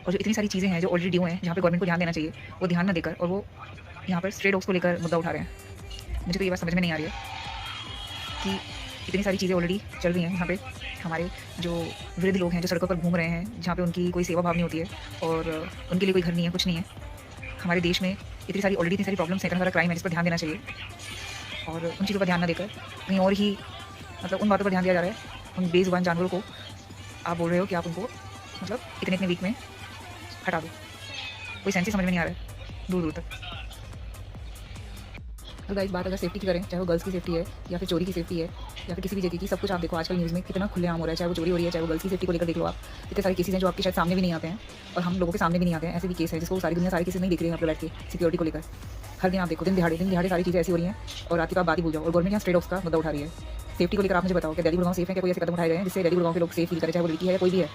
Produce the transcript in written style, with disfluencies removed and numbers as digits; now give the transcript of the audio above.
और जो इतनी सारी चीज़ें हैं जो ऑलरेडी ड्यू हैं, जहाँ पे गवर्नमेंट को ध्यान देना चाहिए, वो ध्यान ना देकर और वो यहाँ पर स्ट्रे डॉग्स को लेकर मुद्दा उठा रहे हैं। मुझे तो ये बात समझ में नहीं आ रही है कि इतनी सारी चीज़ें ऑलरेडी चल रही हैं, जहाँ पे हमारे जो वृद्ध लोग हैं, जो सड़कों पर घूम रहे हैं, जहाँ पे उनकी कोई सेवा भाव नहीं होती है और उनके लिए कोई घर नहीं है, कुछ नहीं है। हमारे देश में इतनी सारी प्रॉब्लम्स हैं, इतना सारा क्राइम है, जिस पर ध्यान देना चाहिए और उन चीज़ों पर ध्यान ना देकर कहीं और ही मतलब उन बातों पर ध्यान दिया जा रहा है। उन बेज़ुबान जानवरों को आप बोल रहे हो कि आप उनको मतलब इतने वीक में हटा दो। कोई सेंस ही समझ में नहीं आ रहा है दूर-दूर तक। तो गाइस बात अगर सेफ्टी की करें, चाहे वो गर्ल्स की सेफ्टी है या फिर चोरी की सेफ्टी है या फिर किसी भी जगह की, सब कुछ आप देखो आजकल न्यूज़ में कितना खुलेआम हो रहा है। चाहे वो चोरी हो रही है, चाहे वो गर्ल्स की सेफ्टी को लेकर देख लो आप। इतने सारे केसेस हैं जो आपके शायद सामने भी नहीं आते हैं और हम लोगों के सामने भी नहीं आते हैं। ऐसे भी केस है जिसको सारी दुनिया सारे केसेस नहीं देख रही है, यहाँ पे बैठ के सिक्योरिटी को लेकर। हर दिन आप देखो, दिन दिहाड़े सारी चीज़ें ऐसी हो रही हैं और रात की तो आप बात ही भूल जाओ। और गवर्नमेंट यहाँ स्ट्रे डॉग्स का मुद्दा उठा रही है। सेफ्टी को लेकर आप मुझे बताओ कि दिल्ली गुड़गांव सेफ है क्या? कोई ऐसे कदम उठाए गए हैं जिससे दिल्ली गुड़गांव के लोग सेफ फील करें, चाहे वो लड़की है या कोई भी है?